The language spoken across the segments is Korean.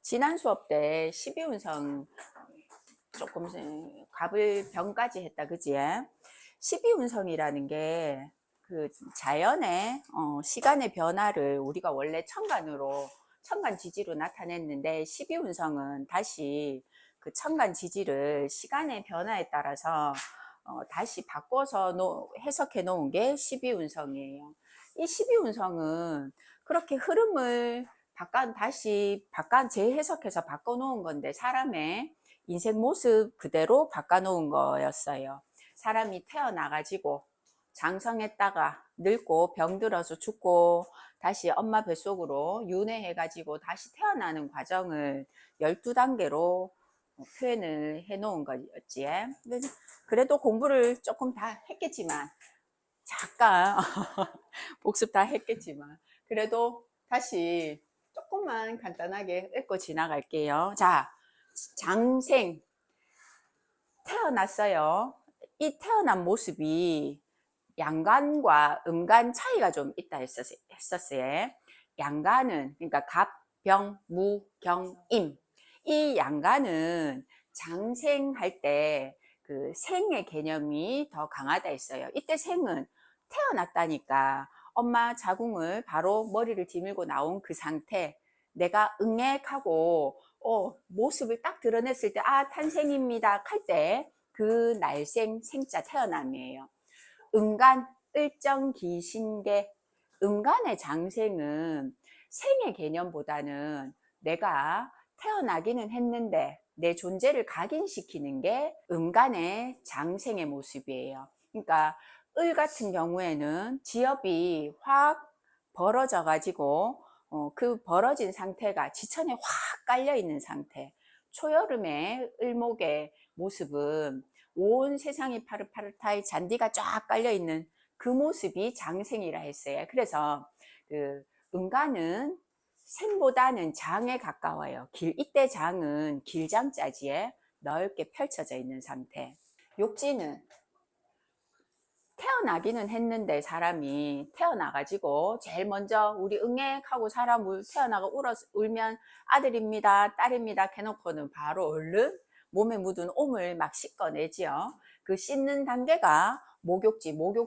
지난 수업 때 12운성 조금 갑을 병까지 했다, 그지? 12운성이라는 게 그 자연의 시간의 변화를 우리가 원래 천간 지지로 나타냈는데 12운성은 다시 그 천간 지지를 시간의 변화에 따라서 다시 바꿔서 해석해 놓은 게 12운성이에요. 이 12운성은 그렇게 흐름을 다시 재해석해서 바꿔놓은 건데 사람의 인생 모습 그대로 바꿔놓은 거였어요. 사람이 태어나가지고 장성했다가 늙고 병들어서 죽고 다시 엄마 뱃속으로 윤회해가지고 다시 태어나는 과정을 12단계로 표현을 해놓은 거였지. 그래도 공부를 조금 다 했겠지만 잠깐 복습 다 했겠지만 그래도 다시 조금만 간단하게 읽고 지나갈게요. 자, 장생 태어났어요. 이 태어난 모습이 양간과 음간 차이가 좀 있다 했었어요. 양간은 그러니까 갑, 병, 무, 경, 임. 이 양간은 장생할 때 그 생의 개념이 더 강하다 했어요. 이때 생은 태어났다니까 엄마 자궁을 바로 머리를 디밀고 나온 그 상태, 내가 응액하고 모습을 딱 드러냈을 때 탄생입니다 할 때 그 날생 생자 태어남이에요. 음간, 을정기신계. 음간의 장생은 생의 개념보다는 내가 태어나기는 했는데 내 존재를 각인시키는 게 음간의 장생의 모습이에요. 그러니까 을 같은 경우에는 지엽이 확 벌어져 가지고 그 벌어진 상태가 지천에 확 깔려 있는 상태. 초여름의 을목의 모습은 온 세상이 파릇파릇하게 잔디가 쫙 깔려 있는 그 모습이 장생이라 했어요. 그래서 그 음간은 생보다는 장에 가까워요. 이때 장은 길장자지에 넓게 펼쳐져 있는 상태. 욕지는 태어나기는 했는데 사람이 태어나가지고 제일 먼저 우리 응액하고 사람 태어나가 울면 아들입니다, 딸입니다 해놓고는 바로 얼른 몸에 묻은 옴을 막 씻어내지요. 그 씻는 단계가 목욕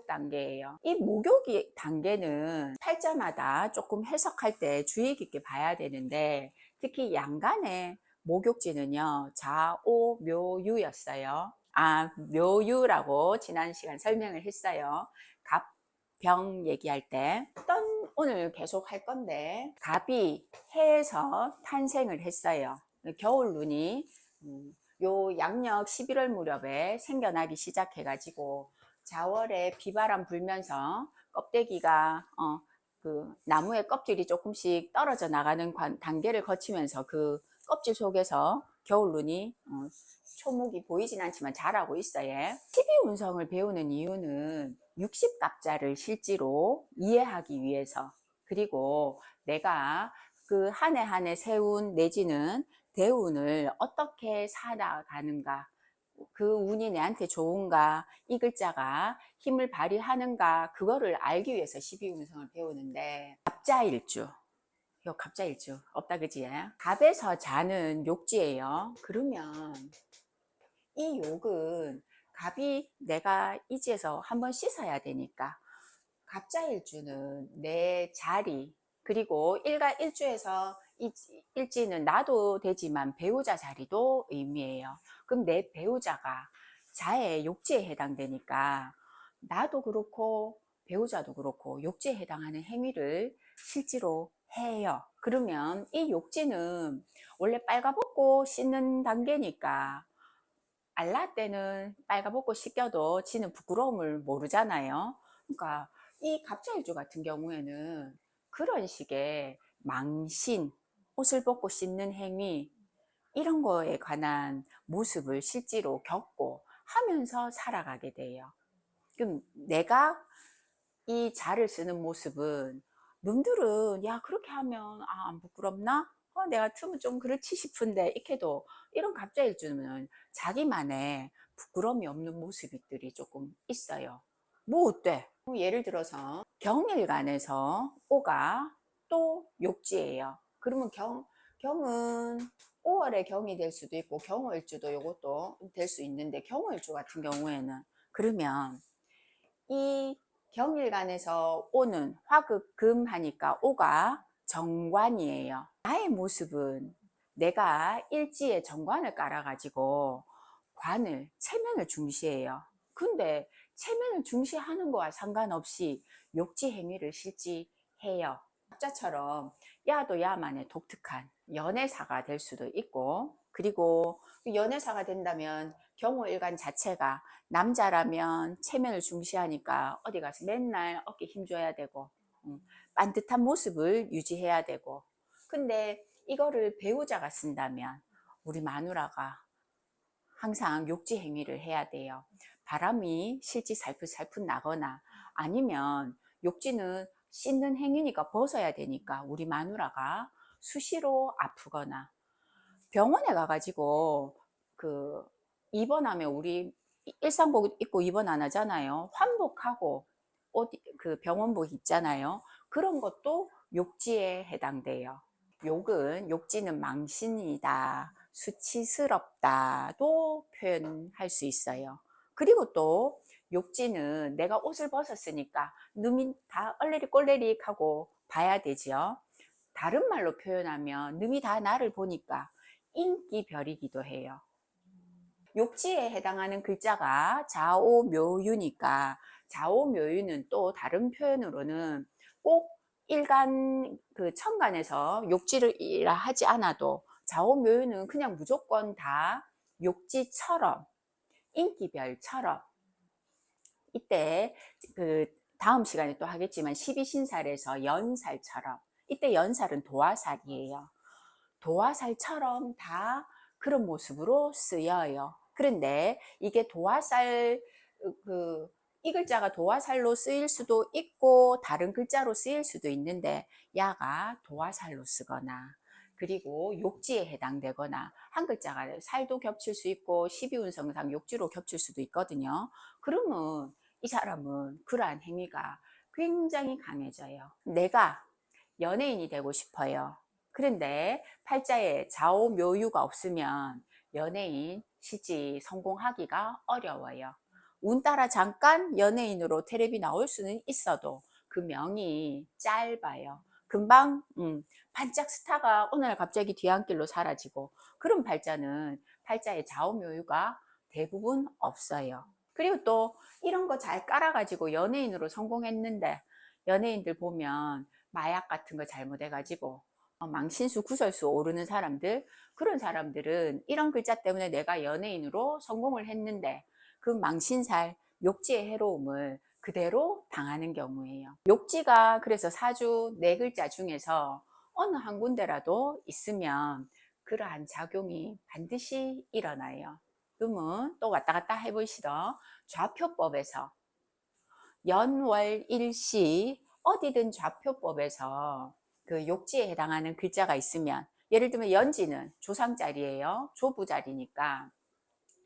단계예요. 이 목욕이 단계는 팔자마다 조금 해석할 때 주의 깊게 봐야 되는데 특히 양간의 목욕지는요 자오묘유였어요. 묘유라고 지난 시간 설명을 했어요. 갑, 병 얘기할 때 오늘 계속 할 건데 갑이 해에서 탄생을 했어요. 겨울 눈이 요 양력 11월 무렵에 생겨나기 시작해 가지고 자월에 비바람 불면서 껍데기가 그 나무의 껍질이 조금씩 떨어져 나가는 단계를 거치면서 그 껍질 속에서 겨울 눈이 초목이 보이진 않지만 자라고 있어요. 12운성을 배우는 이유는 60갑자를 실제로 이해하기 위해서, 그리고 내가 그 한 해 한 해 세운 내지는 대운을 어떻게 살아가는가, 그 운이 내한테 좋은가, 이 글자가 힘을 발휘하는가, 그거를 알기 위해서 12운성을 배우는데 갑자일주, 요 갑자일주 없다 그지? 갑에서 자는 욕지예요. 그러면 이 욕은 갑이 내가 이지에서 한번 씻어야 되니까 갑자일주는 내 자리, 그리고 일가일주에서 일지는 나도 되지만 배우자 자리도 의미해요. 그럼 내 배우자가 자의 욕지에 해당되니까 나도 그렇고 배우자도 그렇고 욕지에 해당하는 행위를 실제로 해요. 그러면 이 욕지는 원래 빨가벗고 씻는 단계니까 알라 때는 빨가벗고 씻겨도 지는 부끄러움을 모르잖아요. 그러니까 이 갑자일주 같은 경우에는 그런 식의 망신, 옷을 벗고 씻는 행위, 이런 거에 관한 모습을 실제로 겪고 하면서 살아가게 돼요. 그럼 내가 이 자를 쓰는 모습은 남들은 야 그렇게 하면 안 부끄럽나? 내가 트면 좀 그렇지 싶은데 이렇게도 이런 갑자일주는 자기만의 부끄러움이 없는 모습들이 조금 있어요. 뭐 어때? 예를 들어서 경일간에서 오가 또 욕지예요. 그러면 경은 5월의 경이 될 수도 있고 경월주도 요것도 될 수 있는데, 경월주 같은 경우에는 그러면 이 경일간에서 오는 화극금 하니까 오가 정관이에요. 나의 모습은 내가 일지에 정관을 깔아가지고 관을, 체면을 중시해요. 근데 체면을 중시하는 거와 상관없이 욕지 행위를 실지해요. 학자처럼 야도 야만의 독특한 연애사가 될 수도 있고, 그리고 연애사가 된다면 경호일관 자체가 남자라면 체면을 중시하니까 어디 가서 맨날 어깨 힘줘야 되고, 반듯한 모습을 유지해야 되고. 근데 이거를 배우자가 쓴다면 우리 마누라가 항상 욕지 행위를 해야 돼요. 바람이 실지 살풋살풋 나거나, 아니면 욕지는 씻는 행위니까 벗어야 되니까 우리 마누라가 수시로 아프거나, 병원에 가가지고 그 입원하면 우리 일상복 입고 입원 안 하잖아요. 환복하고 옷, 그 병원복 있잖아요. 그런 것도 욕지에 해당돼요. 욕은, 욕지는 망신이다, 수치스럽다도 표현할 수 있어요. 그리고 또 욕지는 내가 옷을 벗었으니까 눈이 다 얼레릭 꼴레릭 하고 봐야 되죠. 다른 말로 표현하면 눈이 다 나를 보니까 인기별이기도 해요. 욕지에 해당하는 글자가 좌오묘유니까, 좌오묘유는 또 다른 표현으로는 꼭 일간 그 천간에서 욕지를 하지 않아도 좌오묘유는 그냥 무조건 다 욕지처럼, 인기별처럼. 이때 그 다음 시간에 또 하겠지만 12신살에서 연살처럼, 이때 연살은 도화살이에요. 도화살처럼 다 그런 모습으로 쓰여요. 그런데 이게 도화살, 이 글자가 도화살로 쓰일 수도 있고 다른 글자로 쓰일 수도 있는데, 야가 도화살로 쓰거나, 그리고 욕지에 해당되거나, 한 글자가 살도 겹칠 수 있고 12운성상 욕지로 겹칠 수도 있거든요. 그러면 이 사람은 그러한 행위가 굉장히 강해져요. 내가 연예인이 되고 싶어요. 그런데 팔자에 좌오묘유가 없으면 연예인 실제 성공하기가 어려워요. 운 따라 잠깐 연예인으로 텔레비 나올 수는 있어도 그 명이 짧아요. 금방 반짝 스타가 오늘 갑자기 뒤안길로 사라지고, 그런 팔자는 팔자에 좌오묘유가 대부분 없어요. 그리고 또 이런 거 잘 깔아가지고 연예인으로 성공했는데, 연예인들 보면 마약 같은 거 잘못해가지고 망신수 구설수 오르는 사람들, 그런 사람들은 이런 글자 때문에 내가 연예인으로 성공을 했는데 그 망신살, 욕지의 해로움을 그대로 당하는 경우예요. 욕지가 그래서 사주 네 글자 중에서 어느 한 군데라도 있으면 그러한 작용이 반드시 일어나요. 그러면 또 왔다 갔다 해보시더 좌표법에서 연월일시 어디든 좌표법에서 그 욕지에 해당하는 글자가 있으면, 예를 들면 연지는 조상자리예요. 조부자리니까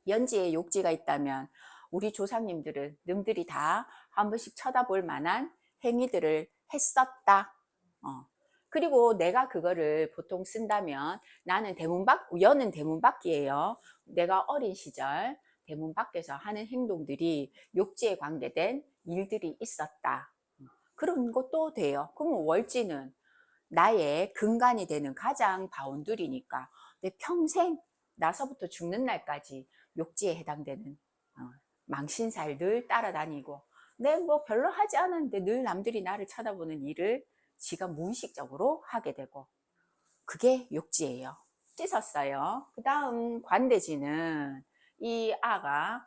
연지에 욕지가 있다면 우리 조상님들은 능들이 다 한 번씩 쳐다볼 만한 행위들을 했었다. 그리고 내가 그거를 보통 쓴다면, 나는 대문 밖, 연은 대문 밖이에요. 내가 어린 시절 대문 밖에서 하는 행동들이 욕지에 관계된 일들이 있었다. 그런 것도 돼요. 그러면 월지는 나의 근간이 되는 가장 바운드리니까 내 평생, 나서부터 죽는 날까지 욕지에 해당되는 망신살 늘 따라다니고, 내 뭐 별로 하지 않았는데 늘 남들이 나를 쳐다보는 일을 지가 무의식적으로 하게 되고, 그게 욕지예요. 씻었어요. 그 다음 관대지는 이 아가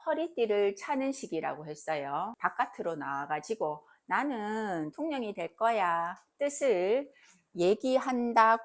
허리띠를 차는 시기라고 했어요. 바깥으로 나와가지고 나는 통령이 될 거야 뜻을 얘기한다,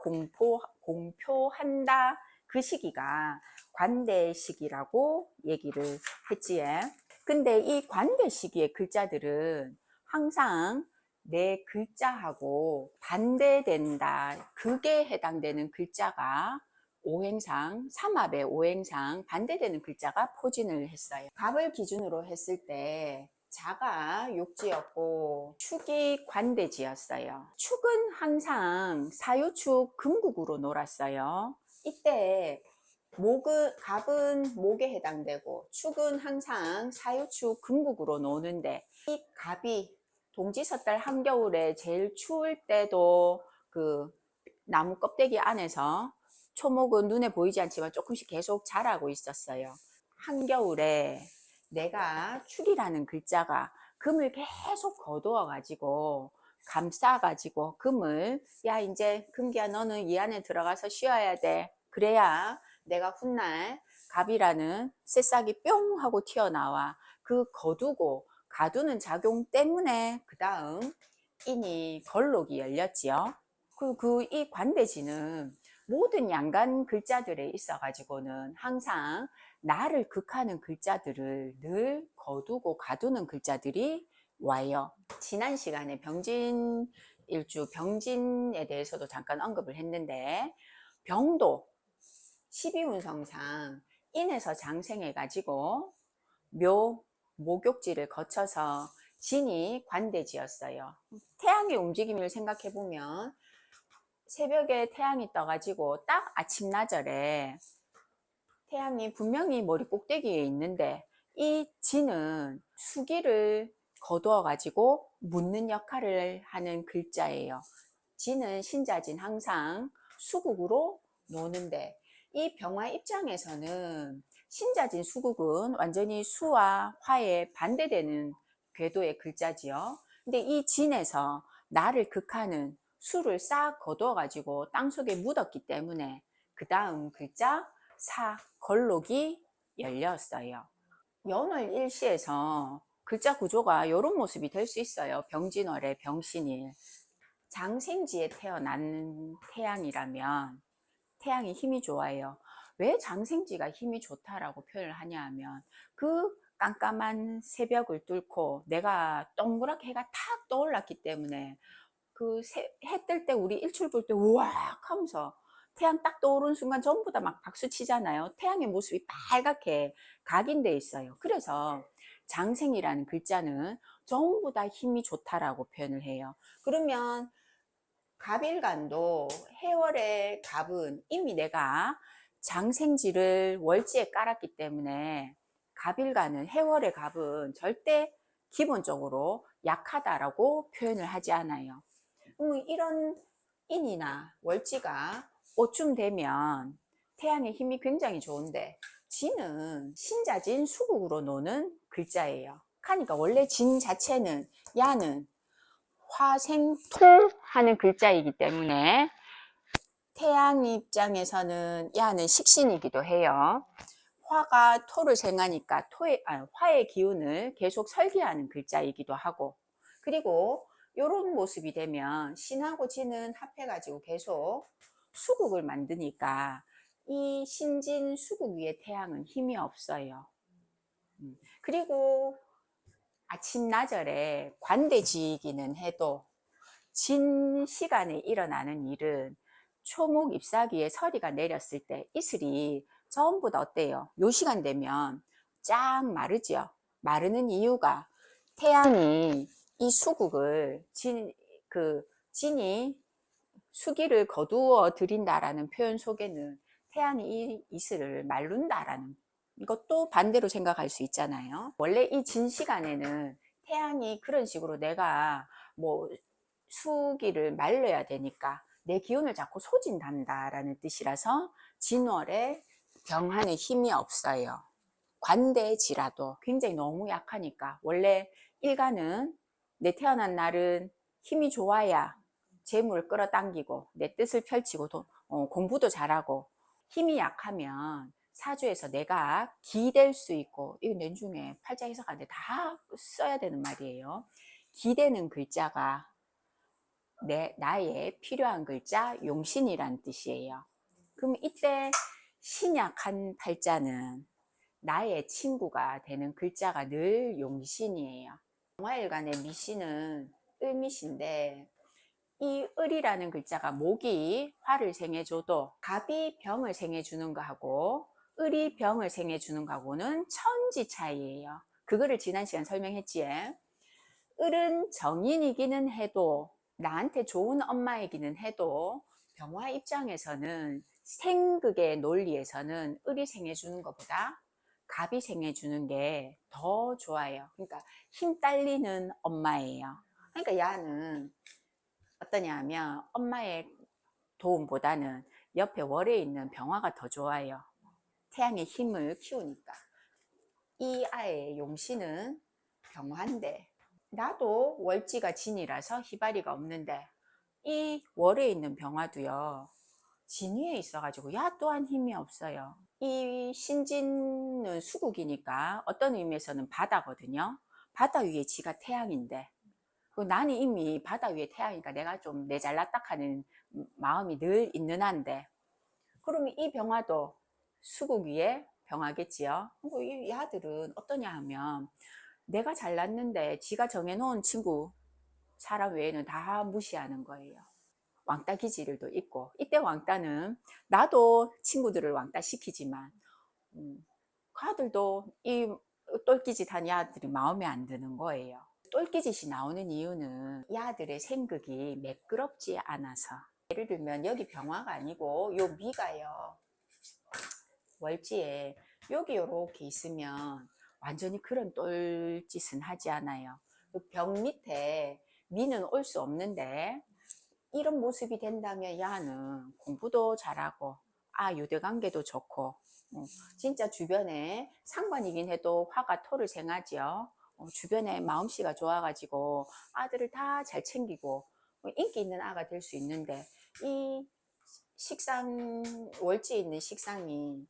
공표한다. 그 시기가 관대 시기라고 얘기를 했지에. 근데 이 관대 시기의 글자들은 항상 내 글자하고 반대된다, 극에 해당되는 글자가 오행상, 삼합의 오행상 반대되는 글자가 포진을 했어요. 갑을 기준으로 했을 때 자가 육지였고 축이 관대지였어요. 축은 항상 사유축 금국으로 놀았어요. 이때 갑은 목에 해당되고 축은 항상 사유축 금국으로 노는데, 이 갑이 동지섣달 한겨울에 제일 추울 때도 그 나무 껍데기 안에서 초목은 눈에 보이지 않지만 조금씩 계속 자라고 있었어요. 한겨울에 내가 축이라는 글자가 금을 계속 거두어 가지고 감싸 가지고 금을, 야 이제 금기야 너는 이 안에 들어가서 쉬어야 돼, 그래야 내가 훗날 갑이라는 새싹이 뿅 하고 튀어나와. 그 거두고 가두는 작용 때문에 그 다음 인이 걸록이 열렸지요. 이 관대지는 모든 양간 글자들에 있어 가지고는 항상 나를 극하는 글자들을 늘 거두고 가두는 글자들이 와요. 지난 시간에 병진일주 병진에 대해서도 잠깐 언급을 했는데, 병도 12운성상 인에서 장생해 가지고 목욕지를 거쳐서 진이 관대지였어요. 태양의 움직임을 생각해 보면 새벽에 태양이 떠가지고 딱 아침나절에 태양이 분명히 머리 꼭대기에 있는데, 이 진은 수기를 거두어 가지고 묻는 역할을 하는 글자예요. 진은 신자진 항상 수국으로 노는데, 이 병화 입장에서는 신자진 수국은 완전히 수와 화에 반대되는 궤도의 글자지요. 근데 이 진에서 나를 극하는 수를 싹 거두어 가지고 땅속에 묻었기 때문에 그 다음 글자 사, 걸록이 열렸어요. 연월 일시에서 글자 구조가 이런 모습이 될 수 있어요. 병진월에 병신일, 장생지에 태어난 태양이라면 태양이 힘이 좋아요. 왜 장생지가 힘이 좋다라고 표현을 하냐 하면, 그 깜깜한 새벽을 뚫고 내가 동그랗게 해가 탁 떠올랐기 때문에 그 해 뜰 때 우리 일출 볼 때 우악 하면서 태양 딱 떠오르는 순간 전부 다 막 박수 치잖아요. 태양의 모습이 빨갛게 각인돼 있어요. 그래서 장생이라는 글자는 전부 다 힘이 좋다라고 표현을 해요. 그러면 갑일간도 해월의 갑은 이미 내가 장생지를 월지에 깔았기 때문에 갑일간은, 해월의 갑은 절대 기본적으로 약하다라고 표현을 하지 않아요. 이런 인이나 월지가 오쯤 되면 태양의 힘이 굉장히 좋은데, 진은 신자진 수국으로 노는 글자예요. 그러니까 원래 진 자체는, 야는 화생토 하는 글자이기 때문에 태양 입장에서는 야는 식신이기도 해요. 화가 토를 생하니까 화의 기운을 계속 설계하는 글자이기도 하고, 그리고 이런 모습이 되면 신하고 진은 합해가지고 계속 수국을 만드니까 이 신진 수국 위에 태양은 힘이 없어요. 그리고 아침 나절에 관대지이기는 해도 진 시간에 일어나는 일은 초목 잎사귀에 서리가 내렸을 때 이슬이 전부 다 어때요? 요 시간 되면 쫙 마르죠. 마르는 이유가 태양이 이 수국을 진이 수기를 거두어 들인다라는 표현 속에는 태양이 이 이슬을 말른다라는, 이것도 반대로 생각할 수 있잖아요. 원래 이 진 시간에는 태양이 그런 식으로 내가 뭐 수기를 말려야 되니까 내 기운을 자꾸 소진한다라는 뜻이라서 진월에 병한의 힘이 없어요. 관대지라도 굉장히 너무 약하니까, 원래 일간은 내 태어난 날은 힘이 좋아야 재물을 끌어당기고 내 뜻을 펼치고 공부도 잘하고, 힘이 약하면 사주에서 내가 기댈 수 있고, 이거 내중에 팔자 해석하는데 다 써야 되는 말이에요. 기대는 글자가 나의 필요한 글자 용신이란 뜻이에요. 그럼 이때 신약한 팔자는 나의 친구가 되는 글자가 늘 용신이에요. 정화일간의 미신은 을미신데, 이 을이라는 글자가 목이 화를 생해줘도 갑이 병을 생해주는 거하고 을이 병을 생해주는 거하고는 천지 차이예요. 그거를 지난 시간 설명했지. 을은 정인이기는 해도 나한테 좋은 엄마이기는 해도 병화 입장에서는 생극의 논리에서는 을이 생해주는 것보다 갑이 생해주는 게 더 좋아요. 그러니까 힘 딸리는 엄마예요. 그러니까 야는 어떠냐 하면 엄마의 도움보다는 옆에 월에 있는 병화가 더 좋아요. 태양의 힘을 키우니까. 이 아의 용신은 병화인데 나도 월지가 진이라서 희발이가 없는데 이 월에 있는 병화도요 진위에 있어가지고 야 또한 힘이 없어요. 이 신진은 수국이니까 어떤 의미에서는 바다거든요. 바다 위에 지가 태양인데 나는 이미 바다 위에 태양이니까 내가 좀 내 잘났다 하는 마음이 늘 있는 한데 그러면 이 병화도 수국 위에 병화겠지요. 이 야들은 어떠냐 하면 내가 잘났는데 지가 정해놓은 친구 사람 외에는 다 무시하는 거예요. 왕따 기질도 있고 이때 왕따는 나도 친구들을 왕따 시키지만 그 아들도 이 똘끼짓 한 야들이 마음에 안 드는 거예요. 똘끼짓이 나오는 이유는 야들의 생극이 매끄럽지 않아서 예를 들면 여기 병화가 아니고 요 미가요 월지에 여기 이렇게 있으면 완전히 그런 똘짓은 하지 않아요. 병 밑에 미는 올 수 없는데 이런 모습이 된다면 야는 공부도 잘하고 유대관계도 좋고 진짜 주변에 상관이긴 해도 화가 토를 생하지요. 주변에 마음씨가 좋아가지고 아들을 다 잘 챙기고 인기 있는 아가 될 수 있는데 이 식상 월지에 있는 식상이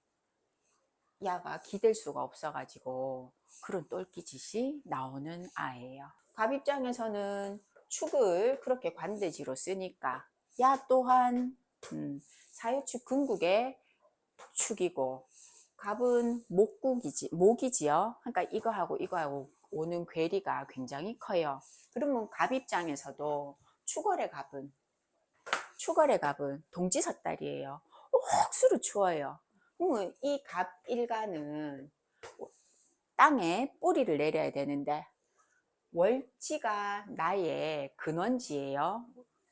야가 기댈 수가 없어가지고 그런 똘끼짓이 나오는 아예요. 갑 입장에서는 축을 그렇게 관대지로 쓰니까 야 또한 사유축 근국의 축이고 갑은 목이지요. 그러니까 이거하고 오는 괴리가 굉장히 커요. 그러면 갑 입장에서도 축월의 갑은 동지섣달이에요. 억수로 추워요. 이 갑 일간은 땅에 뿌리를 내려야 되는데 월지가 나의 근원지예요.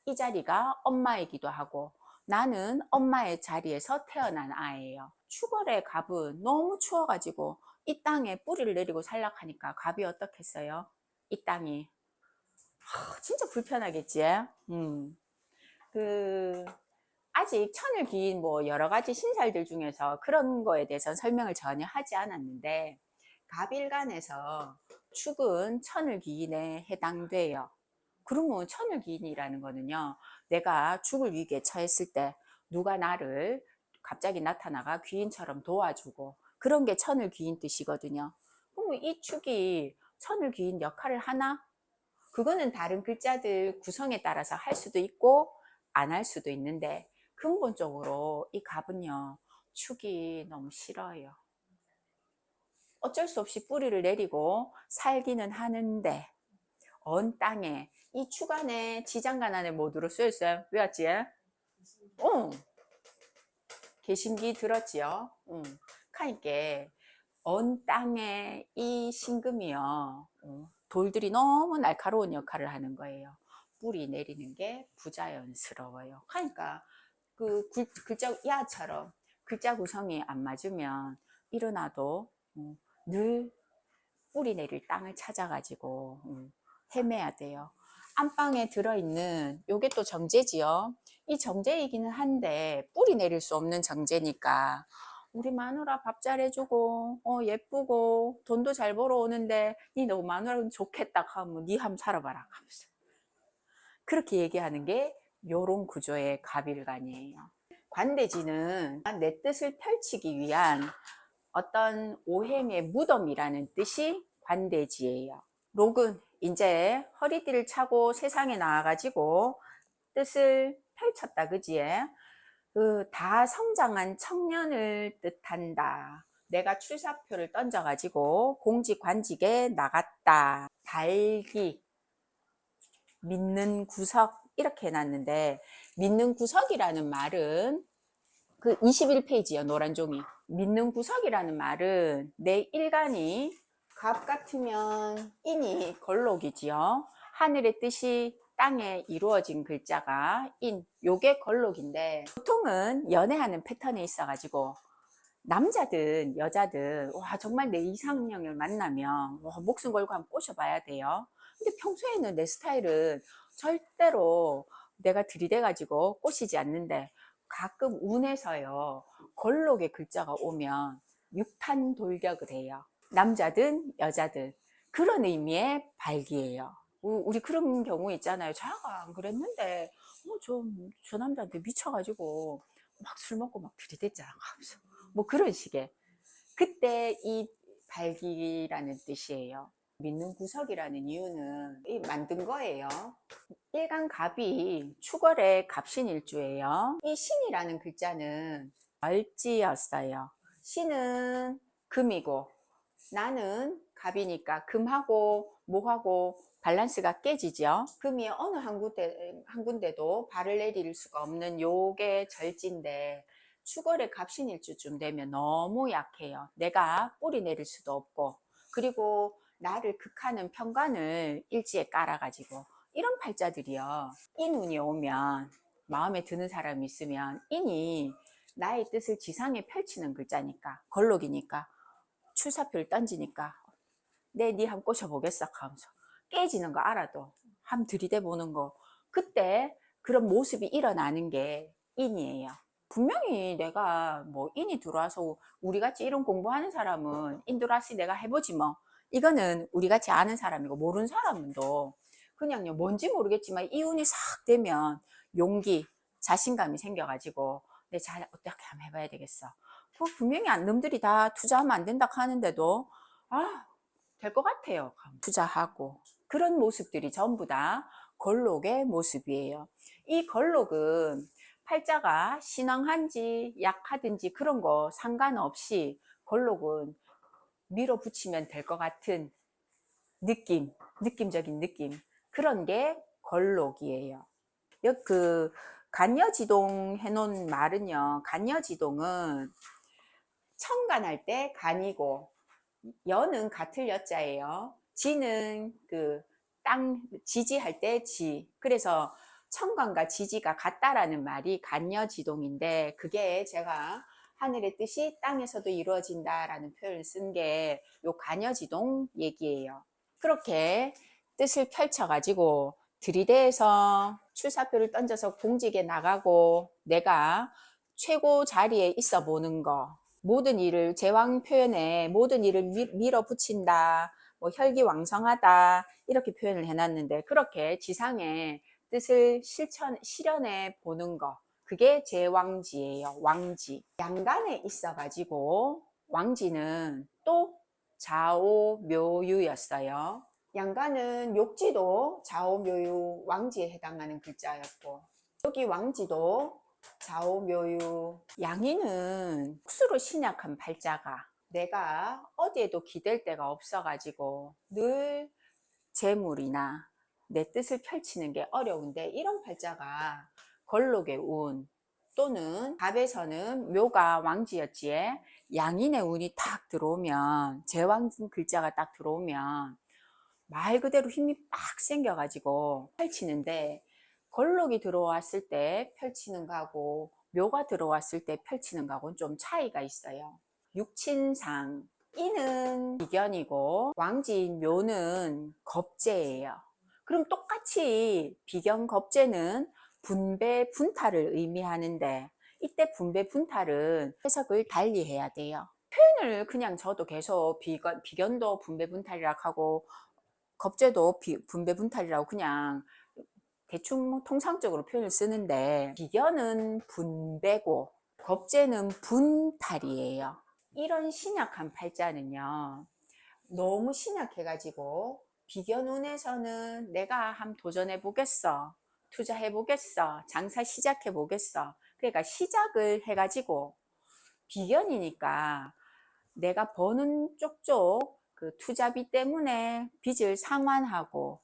이 자리가 엄마이기도 하고 나는 엄마의 자리에서 태어난 아이예요. 축월의 갑은 너무 추워가지고 이 땅에 뿌리를 내리고 살락하니까 갑이 어떻겠어요? 이 땅이 진짜 불편하겠지. 아직 천을 기인 여러 가지 신살들 중에서 그런 거에 대해서 설명을 전혀 하지 않았는데 갑일간에서 축은 천을 기인에 해당돼요. 그러면 천을 기인이라는 거는요, 내가 죽을 위기에 처했을 때 누가 나를 갑자기 나타나가 귀인처럼 도와주고 그런 게 천을 기인 뜻이거든요. 그러면 이 축이 천을 기인 역할을 하나? 그거는 다른 글자들 구성에 따라서 할 수도 있고 안 할 수도 있는데 근본적으로 이 갑은요 축이 너무 싫어요. 어쩔 수 없이 뿌리를 내리고 살기는 하는데 언 땅에 이 축 안에 지장간 안에 뭐 들었어요? 왜 왔지? 개신기 들었지요? 그러니까 언 땅에 이 신금이요 돌들이 너무 날카로운 역할을 하는 거예요. 뿌리 내리는 게 부자연스러워요. 그러니까 그 글자 야처럼 글자 구성이 안 맞으면 일어나도 늘 뿌리 내릴 땅을 찾아가지고 헤매야 돼요. 안방에 들어있는 요게 또 정제지요. 이 정제이기는 한데 뿌리 내릴 수 없는 정제니까 우리 마누라 밥 잘해주고 예쁘고 돈도 잘 벌어오는데 니 너 마누라는 좋겠다 하면 니 한번 살아봐라 하면서 그렇게 얘기하는 게 요런 구조의 갑일간이에요. 관대지는 내 뜻을 펼치기 위한 어떤 오행의 무덤이라는 뜻이 관대지예요. 록은 이제 허리띠를 차고 세상에 나와가지고 뜻을 펼쳤다 그지에 다 성장한 청년을 뜻한다. 내가 출사표를 던져가지고 공직관직에 나갔다. 달기, 믿는 구석 이렇게 해놨는데 믿는 구석이라는 말은 그 21페이지요 노란 종이. 믿는 구석이라는 말은 내 일간이 갑 같으면 인이 걸록이지요. 하늘의 뜻이 땅에 이루어진 글자가 인, 요게 걸록인데 보통은 연애하는 패턴이 있어가지고 남자든 여자든 와 정말 내 이상형을 만나면 와, 목숨 걸고 한번 꼬셔봐야 돼요. 근데 평소에는 내 스타일은 절대로 내가 들이대가지고 꼬시지 않는데 가끔 운에서요 걸록의 글자가 오면 육탄 돌격을 해요. 남자든 여자든 그런 의미의 발기예요. 우리 그런 경우 있잖아요. 자가 안 그랬는데 저 남자한테 미쳐가지고 막 술 먹고 막 들이댔잖아. 뭐 그런 식의 그때 이 발기라는 뜻이에요. 믿는 구석이라는 이유는 이 만든 거예요. 일간갑이 축월의 갑신일주예요. 이 신이라는 글자는 얼지였어요. 신은 금이고 나는 갑이니까 금하고 목하고 밸런스가 깨지죠. 금이 어느 한 군데도 발을 내릴 수가 없는 요게 절지인데 축월의 갑신일주쯤 되면 너무 약해요. 내가 뿌리 내릴 수도 없고 그리고 나를 극하는 편관을 일지에 깔아가지고 이런 팔자들이요. 인운이 오면 마음에 드는 사람이 있으면 인이 나의 뜻을 지상에 펼치는 글자니까 걸록이니까 출사표를 던지니까 니 한번 꼬셔보겠어 하면서 깨지는 거 알아도 한번 들이대 보는 거 그때 그런 모습이 일어나는 게 인이에요. 분명히 내가 뭐 인이 들어와서 우리같이 이런 공부하는 사람은 인 들어와서 내가 해보지 뭐 이거는 우리같이 아는 사람이고 모르는 사람도 그냥요 뭔지 모르겠지만 이 운이 싹 되면 용기 자신감이 생겨가지고 내 잘 어떻게 한번 해봐야 되겠어. 그 분명히 놈들이 다 투자하면 안 된다 하는데도 될 것 같아요. 투자하고 그런 모습들이 전부 다 걸록의 모습이에요. 이 걸록은 팔자가 신왕한지 약하든지 그런 거 상관없이 걸록은 밀어붙이면 될 것 같은 느낌적인 느낌 그런 게 걸록이에요. 그 간여지동 해놓은 말은요. 간여지동은 청간할 때 간이고 여는 같을 여자예요. 지는 그 땅 지지할 때 지. 그래서 청간과 지지가 같다라는 말이 간여지동인데 그게 제가 하늘의 뜻이 땅에서도 이루어진다라는 표현을 쓴 게 요 간여지동 얘기예요. 그렇게 뜻을 펼쳐가지고 들이대서 출사표를 던져서 공직에 나가고 내가 최고 자리에 있어 보는 거 모든 일을 제왕 표현에 모든 일을 밀어붙인다 뭐 혈기왕성하다 이렇게 표현을 해놨는데 그렇게 지상의 뜻을 실현해 보는 거 그게 제왕지예요. 왕지 양간에 있어 가지고 왕지는 또 좌오묘유였어요. 양간은 욕지도 좌오묘유 왕지에 해당하는 글자였고 여기 왕지도 좌오묘유 양이는 스스로 신약한 팔자가 내가 어디에도 기댈 데가 없어 가지고 늘 재물이나 내 뜻을 펼치는 게 어려운데 이런 팔자가 걸록의 운 또는 갑에서는 묘가 왕지였지에 양인의 운이 딱 들어오면 제왕 글자가 딱 들어오면 말 그대로 힘이 빡 생겨가지고 펼치는데 걸록이 들어왔을 때 펼치는 거하고 묘가 들어왔을 때 펼치는 거하고는 좀 차이가 있어요. 육친상 이는 비견이고 왕지인 묘는 겁재예요. 그럼 똑같이 비견 겁재는 분배 분탈을 의미하는데 이때 분배 분탈은 해석을 달리 해야 돼요. 표현을 그냥 저도 계속 비견도 분배 분탈이라고 하고 겁재도 분배 분탈이라고 그냥 대충 통상적으로 표현을 쓰는데 비견은 분배고 겁재는 분탈이에요. 이런 신약한 팔자는요 너무 신약해 가지고 비견운에서는 내가 한번 도전해 보겠어 투자해 보겠어 장사 시작해 보겠어 그러니까 시작을 해 가지고 비견이니까 내가 버는 쪽쪽 그 투자비 때문에 빚을 상환하고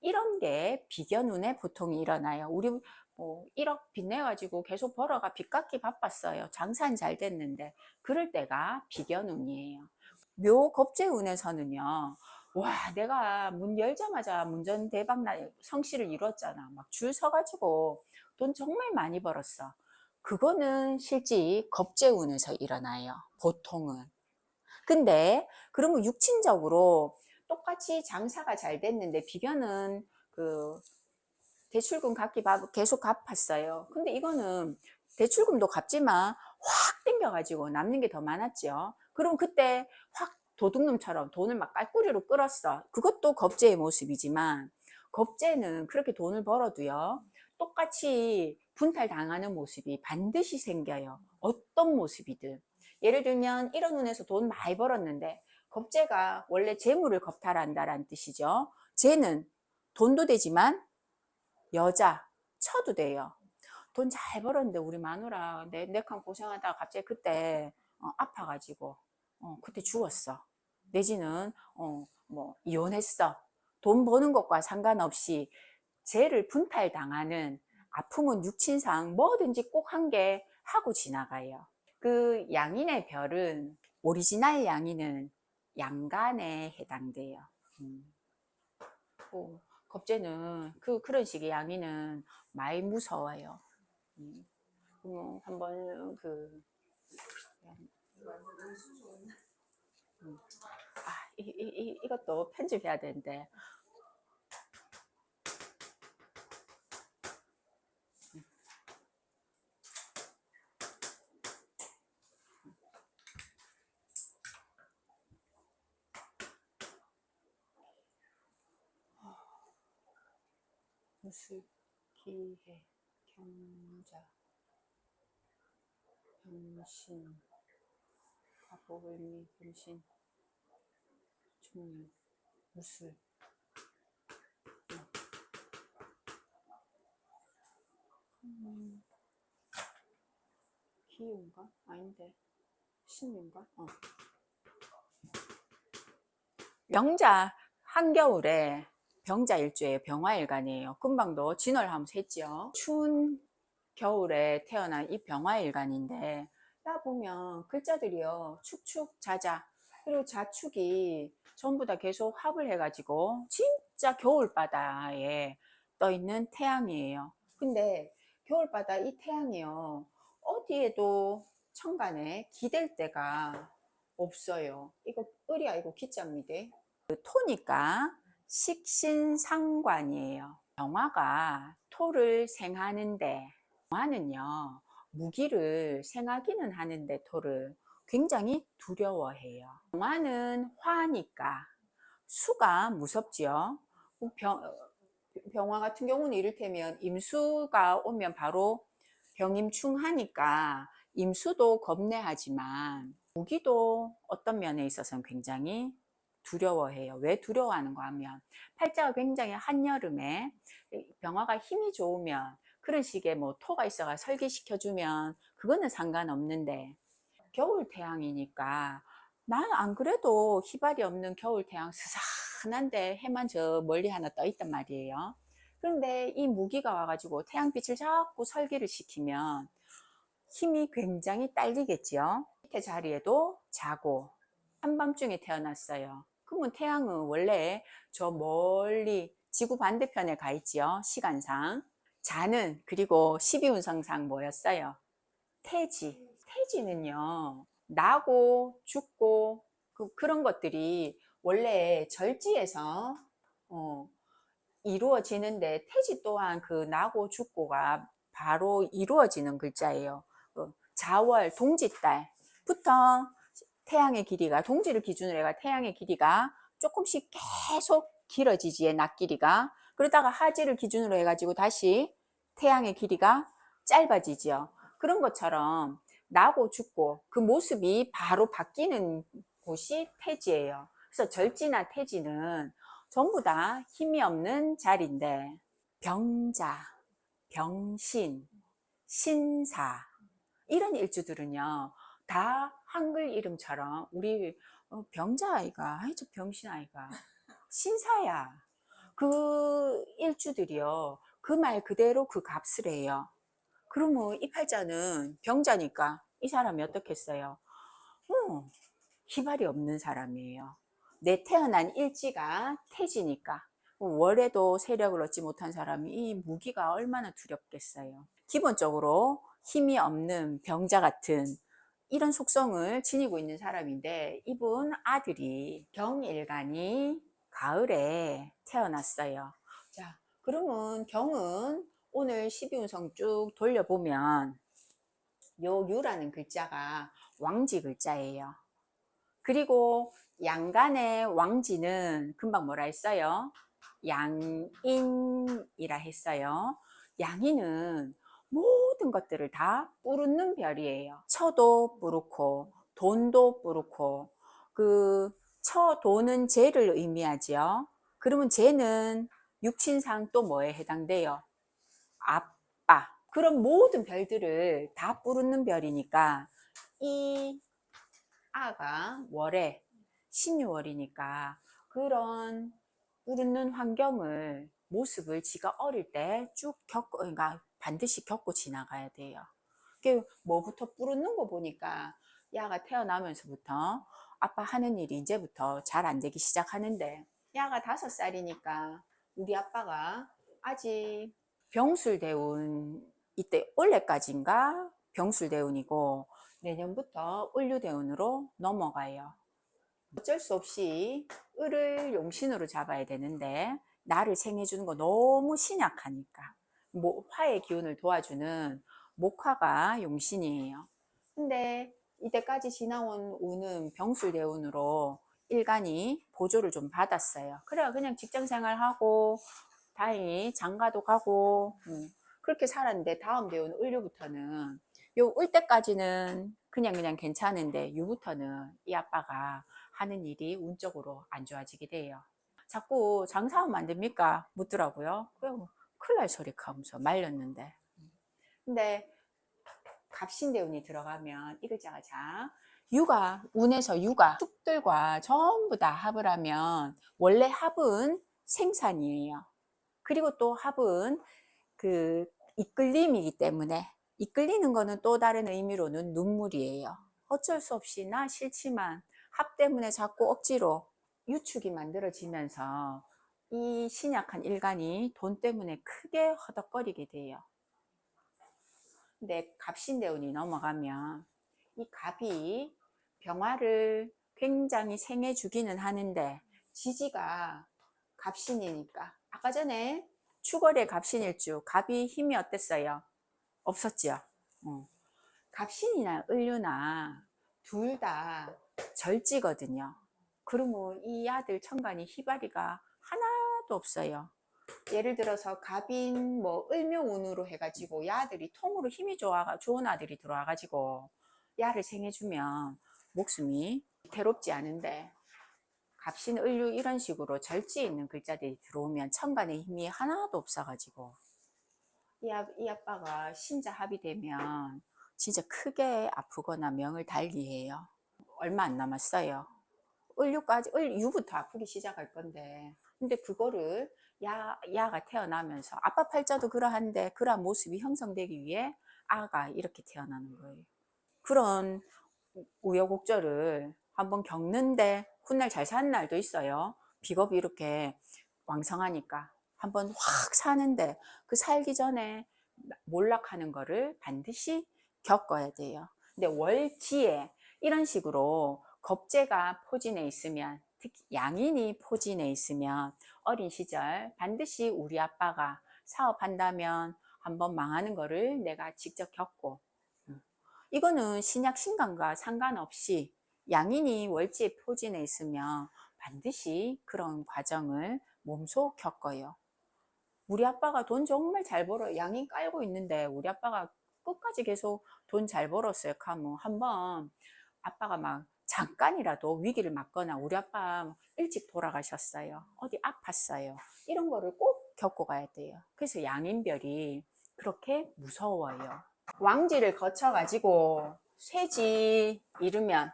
이런 게 비견운에 보통 일어나요. 우리 뭐 1억 빚 내가지고 계속 벌어가 빚 갚기 바빴어요. 장사는 잘 됐는데 그럴 때가 비견운이에요. 묘겁재운에서는요, 와, 내가 문 열자마자 문전 대박 성씨를 이뤘잖아. 막 줄 서가지고 돈 정말 많이 벌었어. 그거는 실제 겁재운에서 일어나요. 보통은. 근데 그러면 육친적으로 똑같이 장사가 잘 됐는데 비견은 그 대출금 계속 갚았어요. 근데 이거는 대출금도 갚지만 확 땡겨가지고 남는 게 더 많았죠. 그럼 그때 확 도둑놈처럼 돈을 막 깔꾸리로 끌었어. 그것도 겁재의 모습이지만 겁재는 그렇게 돈을 벌어도요, 똑같이 분탈당하는 모습이 반드시 생겨요. 어떤 모습이든. 예를 들면 이런 운에서 돈 많이 벌었는데 겁재가 원래 재물을 겁탈한다라는 뜻이죠. 재는 돈도 되지만 여자 쳐도 돼요. 돈 잘 벌었는데 우리 마누라 내칸 고생하다가 갑자기 그때 아파가지고 그때 죽었어. 내지는 뭐 이혼했어. 돈 버는 것과 상관없이 죄를 분탈당하는 아픔은 육친상 뭐든지 꼭 한 개 하고 지나가요. 그 양인의 별은 오리지널 양인은 양간에 해당돼요. 겁재는 그런 식의 양이는 많이 무서워요. 한번 이것도 편집해야 되는데 무술, 기해, 경자, 병신, 가보을미, 병신, 중년, 무술. 기운가? 아닌데 신인가? 병자 한겨울에 병자일주예요. 병화일간이에요. 금방도 진월하면서 했죠. 추운 겨울에 태어난 이 병화일간인데 딱 보면 글자들이요, 축축자자, 그리고 자축이 전부 다 계속 합을 해가지고 진짜 겨울바다에 떠 있는 태양이에요. 근데 겨울바다 이 태양이요, 어디에도 천간에 기댈 데가 없어요. 이거 을이 아니고 기자입니다. 그 토니까 식신상관이에요. 병화가 토를 생하는데, 병화는요 무기를 생하기는 하는데 토를 굉장히 두려워해요. 병화는 화니까 수가 무섭지요. 병화 같은 경우는 이를테면 임수가 오면 바로 병임충하니까 임수도 겁내하지만 무기도 어떤 면에 있어서는 굉장히 두려워해요. 왜 두려워하는가 하면 팔자가 굉장히 한여름에 병화가 힘이 좋으면 그런 식의 뭐 토가 있어가 설계시켜주면 그거는 상관없는데 겨울 태양이니까 난 안 그래도 희발이 없는 겨울 태양 스산한데 해만 저 멀리 하나 떠 있단 말이에요. 그런데 이 무기가 와가지고 태양빛을 자꾸 설계를 시키면 힘이 굉장히 딸리겠죠. 밑에 자리에도 자고 한밤중에 태어났어요. 그러면 태양은 원래 저 멀리 지구 반대편에 가 있지요. 시간상. 자는 그리고 12운성상 뭐였어요? 태지. 태지는요, 나고 죽고 그런 것들이 원래 절지에서 이루어지는데 태지 또한 그 나고 죽고가 바로 이루어지는 글자예요. 자월 동지달부터 태양의 길이가, 동지를 기준으로 해가 태양의 길이가 조금씩 계속 길어지지에 낮 길이가, 그러다가 하지를 기준으로 해가지고 다시 태양의 길이가 짧아지죠. 그런 것처럼 나고 죽고 그 모습이 바로 바뀌는 곳이 태지예요. 그래서 절지나 태지는 전부 다 힘이 없는 자리인데 병자, 병신, 신사 이런 일주들은요 다 한글 이름처럼 우리 병자 아이가, 아이 저 병신 아이가, 신사야, 그 일주들이요 그 말 그대로 그 값을 해요. 그러면 이 팔자는 병자니까 이 사람이 어떻겠어요? 희발이 없는 사람이에요. 내 태어난 일지가 태지니까. 월에도 세력을 얻지 못한 사람이 이 무기가 얼마나 두렵겠어요. 기본적으로 힘이 없는 병자 같은 이런 속성을 지니고 있는 사람인데, 이분 아들이 경일간이 가을에 태어났어요. 자, 그러면 경은 오늘 12운성 쭉 돌려보면 요 유라는 글자가 왕지 글자예요. 그리고 양간의 왕지는 금방 뭐라 했어요? 양인이라 했어요. 양인은 모든 것들을 다 뿌르는 별이에요. 처도 뿌르고 돈도 뿌르고, 그 처, 돈은 재를 의미하죠. 그러면 재는 육친상 또 뭐에 해당돼요? 아빠. 그런 모든 별들을 다 뿌르는 별이니까 이 아가 월에 신유월이니까 그런 뿌르는 환경을, 모습을 지가 어릴 때 쭉 겪고, 그러니까 반드시 겪고 지나가야 돼요. 그게 뭐부터 뿌르는 거 보니까 야가 태어나면서부터 아빠 하는 일이 이제부터 잘 안 되기 시작하는데, 야가 5살이니까 우리 아빠가 아직 병술대운, 이때 올해까지인가 병술대운이고 내년부터 을류대운으로 넘어가요. 어쩔 수 없이 을을 용신으로 잡아야 되는데 나를 생해주는 거 너무 신약하니까 화의 기운을 도와주는 목화가 용신이에요. 근데 이때까지 지나온 운은 병술대운으로 일간이 보조를 좀 받았어요. 그래야 그냥 직장생활하고 다행히 장가도 가고 그렇게 살았는데, 다음 대운 을류부터는 요 을 때까지는 그냥 괜찮은데 유부터는 이 아빠가 하는 일이 운적으로 안 좋아지게 돼요. 자꾸 장사하면 안 됩니까? 묻더라고요. 그래서 큰일 날 소리 하면서 말렸는데. 근데 갑신대운이 들어가면 이 글자가 자, 유가, 운에서 유가, 축들과 전부 다 합을 하면 원래 합은 생산이에요. 그리고 또 합은 그 이끌림이기 때문에, 이끌리는 거는 또 다른 의미로는 눈물이에요. 어쩔 수 없이 나 싫지만 합 때문에 자꾸 억지로 유축이 만들어지면서 이 신약한 일간이 돈 때문에 크게 허덕거리게 돼요. 근데 갑신대운이 넘어가면 이 갑이 병화를 굉장히 생해주기는 하는데, 지지가 갑신이니까, 아까 전에 축월의 갑신일주 갑이 힘이 어땠어요? 없었죠. 갑신이나 을류나 둘 다 절지거든요. 그러면 이 아들 천간이 희발이가 하나도 없어요. 예를 들어서 갑인 뭐 을묘운으로 해가지고 야들이 통으로 힘이 좋은 아들이 들어와가지고 야를 생해주면 목숨이 위태롭지 않은데, 갑신 을류 이런 식으로 절지에 있는 글자들이 들어오면 천간에 힘이 하나도 없어가지고 이 아빠가 신자합이 되면 진짜 크게 아프거나 명을 달리해요. 얼마 안 남았어요. 유부터 아프기 시작할 건데, 근데 그거를 야가 태어나면서 아빠 팔자도 그러한데 그러한 모습이 형성되기 위해 아가 이렇게 태어나는 거예요. 그런 우여곡절을 한번 겪는데 훗날 잘 사는 날도 있어요. 비겁이 이렇게 왕성하니까 한번 확 사는데, 그 살기 전에 몰락하는 거를 반드시 겪어야 돼요. 근데 월지에 이런 식으로 겁재가 포진해 있으면, 특히 양인이 포진해 있으면 어린 시절 반드시 우리 아빠가 사업한다면 한번 망하는 거를 내가 직접 겪고, 이거는 신약 신강과 상관없이 양인이 월지에 포진해 있으면 반드시 그런 과정을 몸소 겪어요. 우리 아빠가 돈 정말 잘 벌어요. 양인 깔고 있는데 우리 아빠가 끝까지 계속 돈 잘 벌었어요. 하면 한번 아빠가 막 잠깐이라도 위기를 맞거나, 우리 아빠 일찍 돌아가셨어요. 어디 아팠어요. 이런 거를 꼭 겪고 가야 돼요. 그래서 양인별이 그렇게 무서워요. 왕지를 거쳐가지고 쇠지 이르면,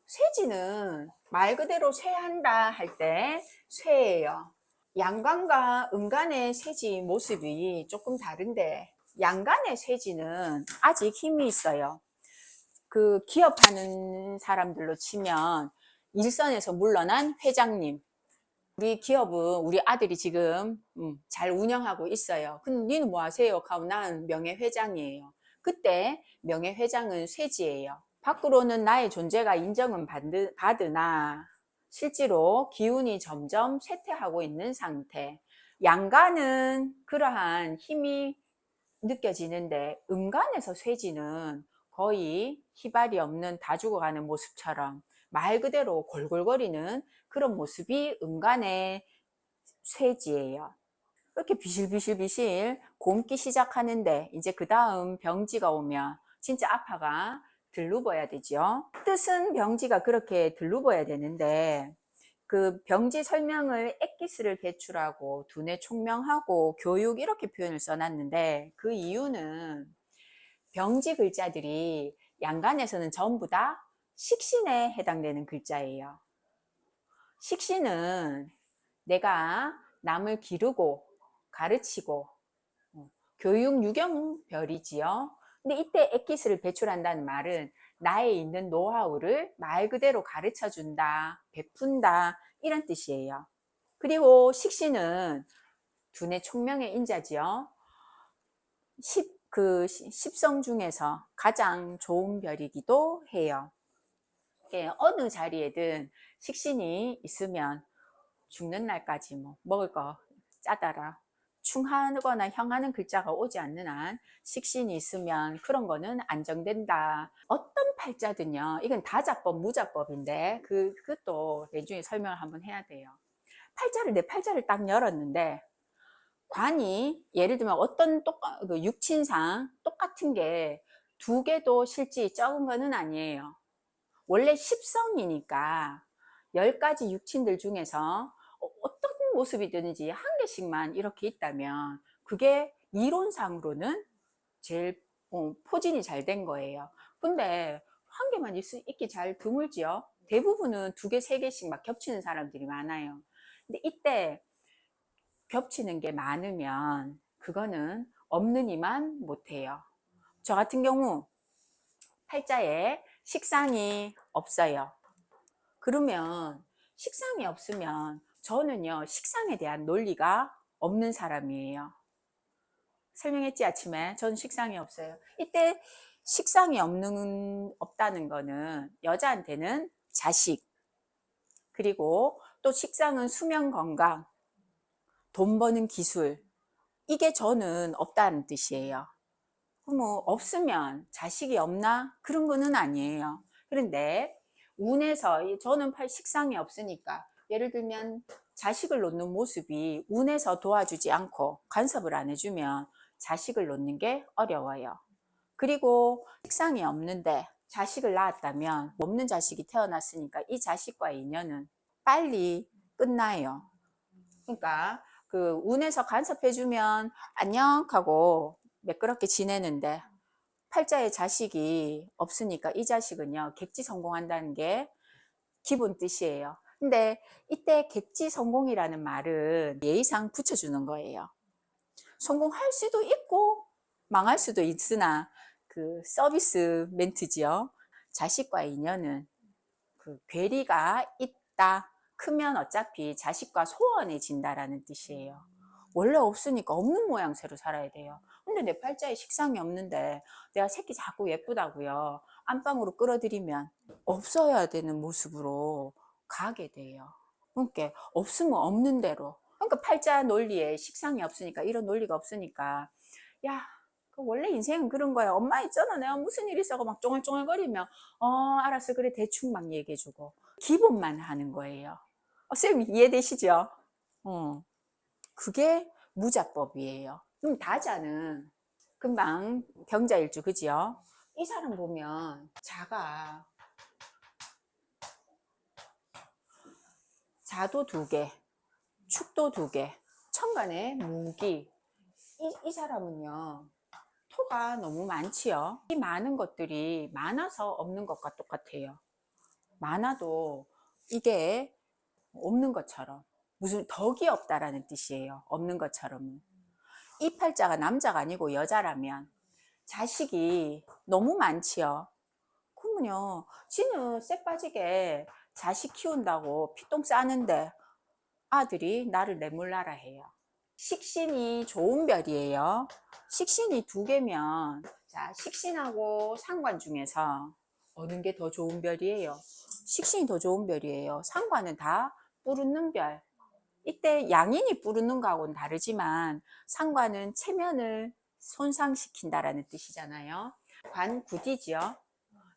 쇠지는 말 그대로 쇠한다 할 때 쇠예요. 양간과 음간의 쇠지 모습이 조금 다른데, 양간의 쇠지는 아직 힘이 있어요. 그 기업하는 사람들로 치면 일선에서 물러난 회장님, 우리 기업은 우리 아들이 지금 잘 운영하고 있어요. 근데 니는 뭐 하세요? 하고 난 명예회장이에요. 그때 명예회장은 쇠지예요. 밖으로는 나의 존재가 인정은 받으나 실제로 기운이 점점 쇠퇴하고 있는 상태. 양간은 그러한 힘이 느껴지는데 음간에서 쇠지는 거의 희발이 없는 다 죽어가는 모습처럼 말 그대로 골골거리는 그런 모습이 음간의 쇠지예요. 이렇게 비실비실비실 곪기 시작하는데 이제 그 다음 병지가 오면 진짜 아파가 들루버야 되죠. 뜻은 병지가 그렇게 들루버야 되는데 그 병지 설명을 액기스를 배출하고 두뇌 총명하고 교육 이렇게 표현을 써놨는데 그 이유는 병지 글자들이 양간에서는 전부 다 식신에 해당되는 글자예요. 식신은 내가 남을 기르고 가르치고 교육 유경별이지요. 근데 이때 액기스를 배출한다는 말은 나에 있는 노하우를 말 그대로 가르쳐 준다, 베푼다 이런 뜻이에요. 그리고 식신은 두뇌 총명의 인자지요. 십성 중에서 가장 좋은 별이기도 해요. 어느 자리에든 식신이 있으면 죽는 날까지 뭐 먹을 거 짜다라 충하거나 형하는 글자가 오지 않는 한 식신이 있으면 그런 거는 안정된다. 어떤 팔자든요. 이건 다자법, 무자법인데 그것도 나중에 설명을 한번 해야 돼요. 내 팔자를 딱 열었는데 관이 예를 들면 어떤 육친상 똑같은 게 두 개도 실제 적은 거는 아니에요. 원래 십성이니까 10가지 육친들 중에서 어떤 모습이든지 한 개씩만 이렇게 있다면 그게 이론상으로는 제일 포진이 잘 된 거예요. 근데 한 개만 있기 잘 드물지요. 대부분은 2개, 3개씩 막 겹치는 사람들이 많아요. 근데 이때 겹치는 게 많으면 그거는 없는 이만 못해요. 저 같은 경우 팔자에 식상이 없어요. 그러면 식상이 없으면 저는요 식상에 대한 논리가 없는 사람이에요. 설명했지 아침에. 저는 식상이 없어요. 이때 식상이 없다는 거는 여자한테는 자식, 그리고 또 식상은 수면 건강, 돈 버는 기술, 이게 저는 없다는 뜻이에요. 뭐 없으면 자식이 없나? 그런 거는 아니에요. 그런데 운에서 저는 식상이 없으니까 예를 들면 자식을 놓는 모습이 운에서 도와주지 않고 간섭을 안 해주면 자식을 놓는 게 어려워요. 그리고 식상이 없는데 자식을 낳았다면 없는 자식이 태어났으니까 이 자식과의 인연은 빨리 끝나요. 그러니까 그 운에서 간섭해주면 안녕 하고 매끄럽게 지내는데 팔자의 자식이 없으니까 이 자식은요 객지 성공한다는 게 기본 뜻이에요. 근데 이때 객지 성공이라는 말은 예의상 붙여주는 거예요. 성공할 수도 있고 망할 수도 있으나 그 서비스 멘트지요. 자식과의 인연은 그 괴리가 있다. 크면 어차피 자식과 소원해진다라는 뜻이에요. 원래 없으니까 없는 모양새로 살아야 돼요. 근데 내 팔자에 식상이 없는데 내가 새끼 자꾸 예쁘다고요. 안방으로 끌어들이면 없어야 되는 모습으로 가게 돼요. 그러니까 없으면 없는 대로. 그러니까 팔자 논리에 식상이 없으니까 이런 논리가 없으니까 야 원래 인생은 그런 거야. 엄마 있잖아. 내가 무슨 일 있어고 막 쫑알쫑알거리면 알았어 그래 대충 막 얘기해주고 기본만 하는 거예요. 선생님 이해되시죠? 그게 무자법이에요. 그럼 다자는 금방 경자일주 그지요? 이 사람 보면 자도 2개, 축도 2개, 천간에 무기. 이 사람은요 토가 너무 많지요. 이 많은 것들이 많아서 없는 것과 똑같아요. 많아도 이게 없는 것처럼 무슨 덕이 없다라는 뜻이에요. 없는 것처럼은. 이 팔자가 남자가 아니고 여자라면 자식이 너무 많지요. 그러면요, 지는 쎄 빠지게 자식 키운다고 피똥 싸는데 아들이 나를 내몰라라 해요. 식신이 좋은 별이에요. 식신이 2개면, 자, 식신하고 상관 중에서 어느 게 더 좋은 별이에요? 식신이 더 좋은 별이에요. 상관은 다 뿔웃는 별. 이때 양인이 뿔웃는 거하고는 다르지만 상관은 체면을 손상시킨다라는 뜻이잖아요. 관구디지요.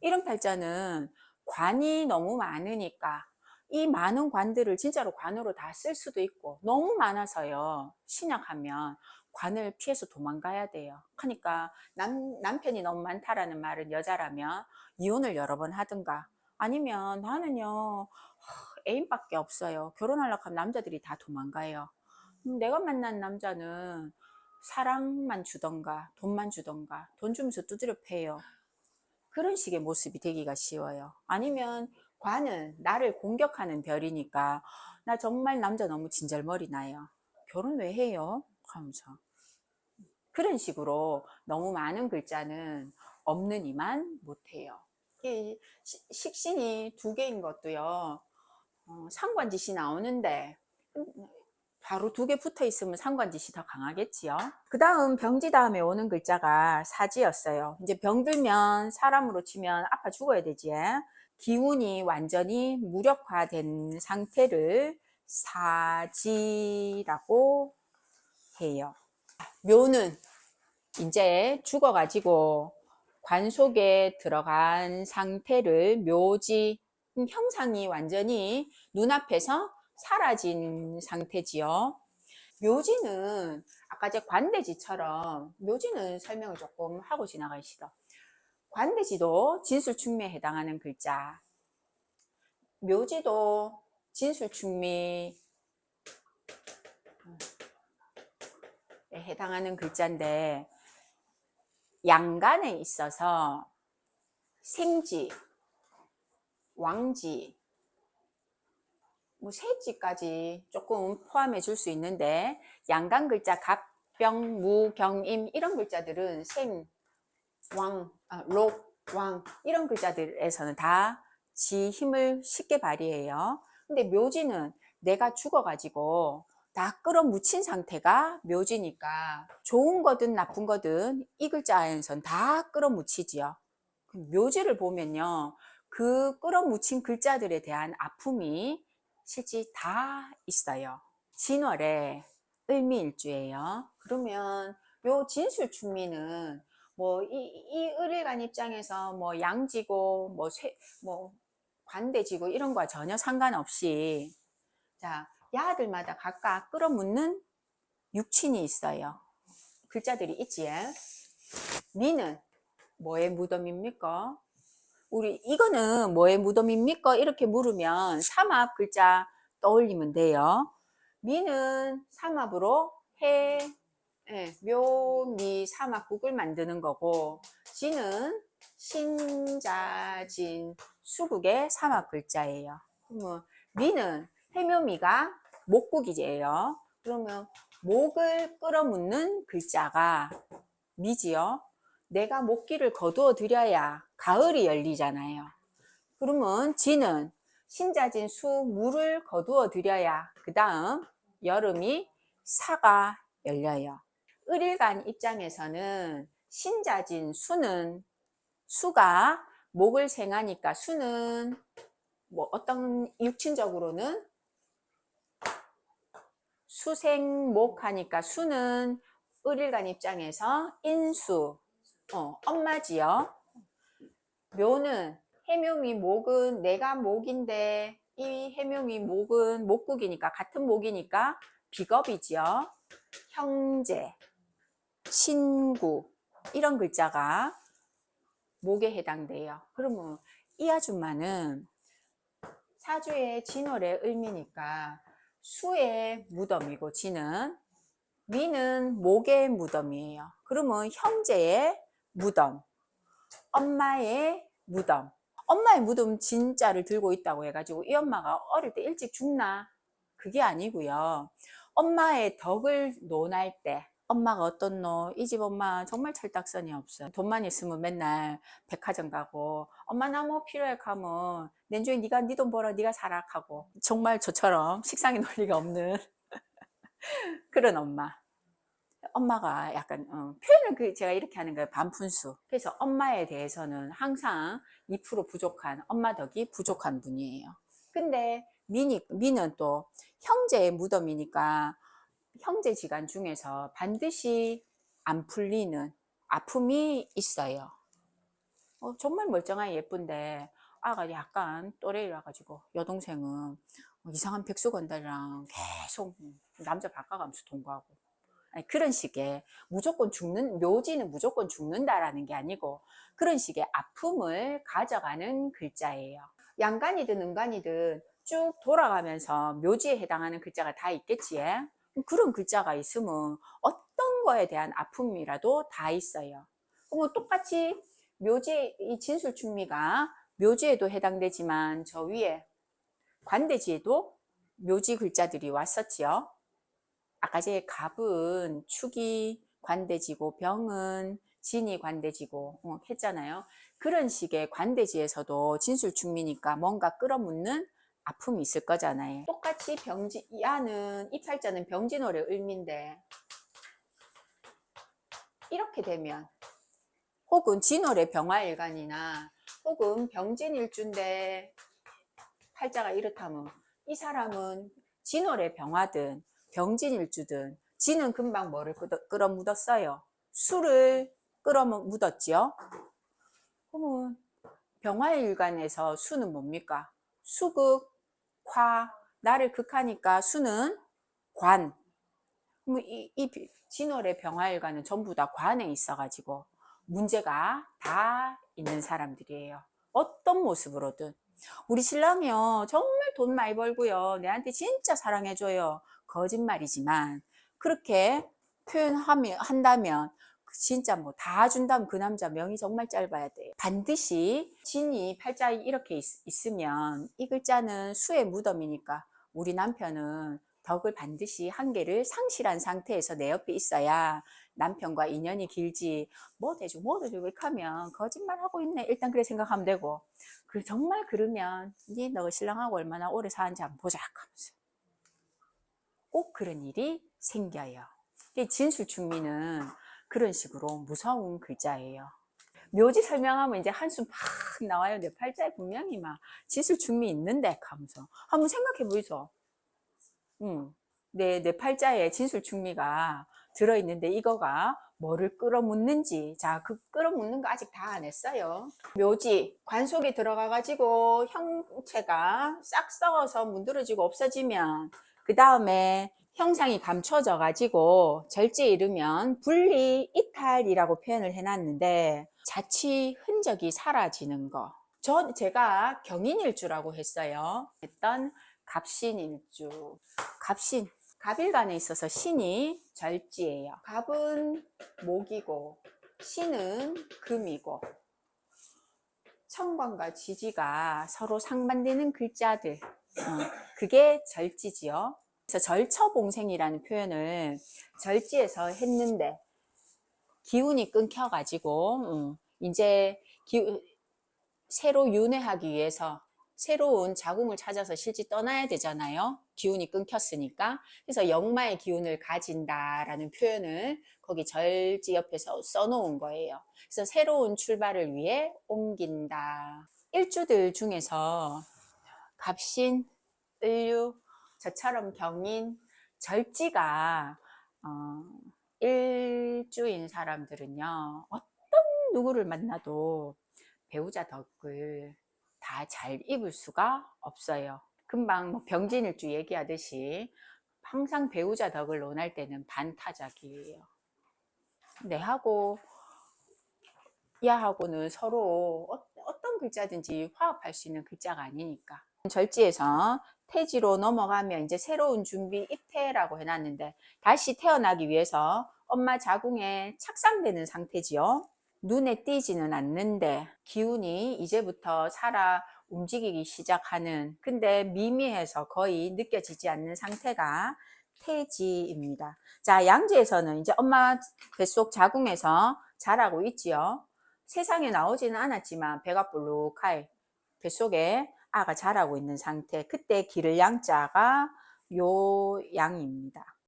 이런 팔자는 관이 너무 많으니까 이 많은 관들을 진짜로 관으로 다 쓸 수도 있고, 너무 많아서요, 신약하면 관을 피해서 도망가야 돼요. 그러니까 남편이 너무 많다라는 말은 여자라면 이혼을 여러 번 하든가, 아니면 나는요 애인밖에 없어요, 결혼하려고 하면 남자들이 다 도망가요. 내가 만난 남자는 사랑만 주던가 돈만 주던가, 돈 주면서 두드려 패요. 그런 식의 모습이 되기가 쉬워요. 아니면 관은 나를 공격하는 별이니까 나 정말 남자 너무 진절머리 나요, 결혼 왜 해요? 하면서 그런 식으로 너무 많은 글자는 없는 이만 못해요. 식신이 2개인 것도요, 상관짓이 나오는데 바로 2개 붙어 있으면 상관짓이 더 강하겠지요. 그 다음 병지 다음에 오는 글자가 사지였어요. 이제 병들면 사람으로 치면 아파 죽어야 되지. 기운이 완전히 무력화된 상태를 사지라고 해요. 묘는 이제 죽어가지고 관 속에 들어간 상태를 묘지, 형상이 완전히 눈앞에서 사라진 상태지요. 묘지는 아까 제 관대지처럼, 묘지는 설명을 조금 하고 지나가시죠. 관대지도 진술충미에 해당하는 글자, 묘지도 진술충미에 해당하는 글자인데, 양간에 있어서 생지, 왕지, 뭐 세지까지 조금 포함해 줄 수 있는데, 양간 글자 갑, 병, 무, 경임 이런 글자들은 생, 왕, 록, 왕 이런 글자들에서는 다 지 힘을 쉽게 발휘해요. 근데 묘지는 내가 죽어가지고 다 끌어묻힌 상태가 묘지니까 좋은 거든 나쁜 거든 이 글자에선 다 끌어묻히지요. 묘지를 보면요, 그 끌어묻힌 글자들에 대한 아픔이 실제 다 있어요. 진월에 을미일주예요. 그러면 요 진술충미는 뭐 이 을일간 입장에서 뭐 양지고 뭐 관대지고 이런 거와 전혀 상관없이, 자, 야들마다 각각 끌어묻는 육친이 있어요. 글자들이 있지. 미는 뭐의 무덤입니까? 우리 이거는 뭐의 무덤입니까? 이렇게 물으면 삼합 글자 떠올리면 돼요. 미는 삼합으로 해, 묘, 미, 삼합국을 만드는 거고, 지는 신자진 수국의 삼합 글자예요. 그러면 미는 해묘미가 목국이에요. 그러면 목을 끌어묻는 글자가 미지요. 내가 목기를 거두어 드려야 가을이 열리잖아요. 그러면 지는 신자진 수, 물을 거두어 드려야 그 다음 여름이 사가 열려요. 을일간 입장에서는 신자진 수는, 수가 목을 생하니까 수는 뭐 어떤 육친적으로는 수생목하니까 수는 을일간 입장에서 인수, 엄마지요. 묘는 해묘미 목은 내가 목인데 이 해묘미 목은 목국이니까 같은 목이니까 비겁이지요. 형제, 친구 이런 글자가 목에 해당돼요. 그러면 이 아줌마는 사주의 진월의 을미니까 수의 무덤이고, 지는 미는 목의 무덤이에요. 그러면 형제의 무덤, 엄마의 무덤. 엄마의 무덤 진짜를 들고 있다고 해가지고 이 엄마가 어릴 때 일찍 죽나? 그게 아니고요. 엄마의 덕을 논할 때, 엄마가 어떻노? 이 집 엄마 정말 철딱선이 없어. 돈만 있으면 맨날 백화점 가고, 엄마 나 뭐 필요해 가면 내주에 네가 네 돈 벌어 네가 사라 하고, 정말 저처럼 식상의 논리가 없는 그런 엄마. 엄마가 약간 표현을 제가 이렇게 하는 거예요. 반푼수. 그래서 엄마에 대해서는 항상 2% 부족한, 엄마 덕이 부족한 분이에요. 근데 미는 또 형제의 무덤이니까 형제지간 중에서 반드시 안 풀리는 아픔이 있어요. 정말 멀쩡하게 예쁜데 아가 약간 또래이라 가지고 여동생은 이상한 백수건달이랑 계속 남자 바꿔가면서 동거하고, 아니, 그런 식의 무조건 죽는, 묘지는 무조건 죽는다라는 게 아니고 그런 식의 아픔을 가져가는 글자예요. 양간이든 은간이든 쭉 돌아가면서 묘지에 해당하는 글자가 다 있겠지. 그런 글자가 있으면 어떤 거에 대한 아픔이라도 다 있어요. 그럼 똑같이 묘지, 이 진술충미가 묘지에도 해당되지만 저 위에 관대지에도 묘지 글자들이 왔었지요. 아까 제 갑은 축이 관대지고 병은 진이 관대지고 했잖아요. 그런 식의 관대지에서도 진술충미니까 뭔가 끌어묻는 아픔이 있을 거잖아요. 똑같이 병지, 야는 이 팔자는 병진월의 을미인데 이렇게 되면 혹은 진월의 병화일간이나 혹은 병진일주인데 팔자가 이렇다면 이 사람은 진월의 병화든 병진일주든 진은 금방 뭐를 끌어묻었어요? 수를 끌어묻었지요. 그러면 병화일간에서 수는 뭡니까? 수극, 화, 나를 극하니까 수는 관. 그럼 이 진월의 병화일간은 전부 다 관에 있어가지고 문제가 다 있는 사람들이에요. 어떤 모습으로든. 우리 신랑이요 정말 돈 많이 벌고요 내한테 진짜 사랑해줘요. 거짓말이지만 그렇게 한다면 진짜 뭐 다 준다면 그 남자 명이 정말 짧아야 돼요. 반드시 진이 팔자에 이렇게 있으면 이 글자는 수의 무덤이니까 우리 남편은 덕을 반드시 한 개를 상실한 상태에서 내 옆에 있어야 남편과 인연이 길지. 뭐 대주고 뭐 대주고 이렇게 하면 거짓말하고 있네 일단 그래 생각하면 되고, 정말 그러면 너 신랑하고 얼마나 오래 사는지 한번 보자 하면서 꼭 그런 일이 생겨요. 진술충미는 그런 식으로 무서운 글자예요. 묘지 설명하면 이제 한숨 팍 나와요. 내 팔자에 분명히 막 진술충미 있는데 하면서 한번 생각해 보이소. 내 팔자에 진술충미가 들어있는데 이거가 뭐를 끌어묻는지, 자, 그 끌어묻는 거 아직 다 안 했어요. 묘지 관 속에 들어가 가지고 형체가 싹 썩어서 문드러지고 없어지면 그 다음에 형상이 감춰져 가지고 절제에 이르면 분리 이탈이라고 표현을 해놨는데 자취 흔적이 사라지는 거. 제가 경인일주라고 했어요. 했던 갑신일주. 갑신, 갑일간에 있어서 신이 절지예요. 갑은 목이고 신은 금이고 천관과 지지가 서로 상반되는 글자들, 그게 절지지요. 그래서 절처봉생이라는 표현을 절지에서 했는데 기운이 끊겨가지고 이제 새로 윤회하기 위해서 새로운 자궁을 찾아서 실제 떠나야 되잖아요. 기운이 끊겼으니까. 그래서 역마의 기운을 가진다라는 표현을 거기 절지 옆에서 써놓은 거예요. 그래서 새로운 출발을 위해 옮긴다. 일주들 중에서 갑신, 을류, 저처럼 경인, 절지가 일주인 사람들은요. 어떤 누구를 만나도 배우자 덕을 다 잘 입을 수가 없어요. 금방 뭐 병진일주 얘기하듯이 항상 배우자 덕을 논할 때는 반타작이에요. 내하고 야하고는 서로 어떤 글자든지 화합할 수 있는 글자가 아니니까. 절지에서 태지로 넘어가면 이제 새로운 준비 입태라고 해놨는데 다시 태어나기 위해서 엄마 자궁에 착상되는 상태지요. 눈에 띄지는 않는데 기운이 이제부터 살아 움직이기 시작하는, 근데 미미해서 거의 느껴지지 않는 상태가 태지입니다. 자, 양지에서는 이제 엄마 뱃속 자궁에서 자라고 있지요. 세상에 나오지는 않았지만 배가 볼록하게 뱃속에 아가 자라고 있는 상태. 그때 기를 양자가 요 양입니다.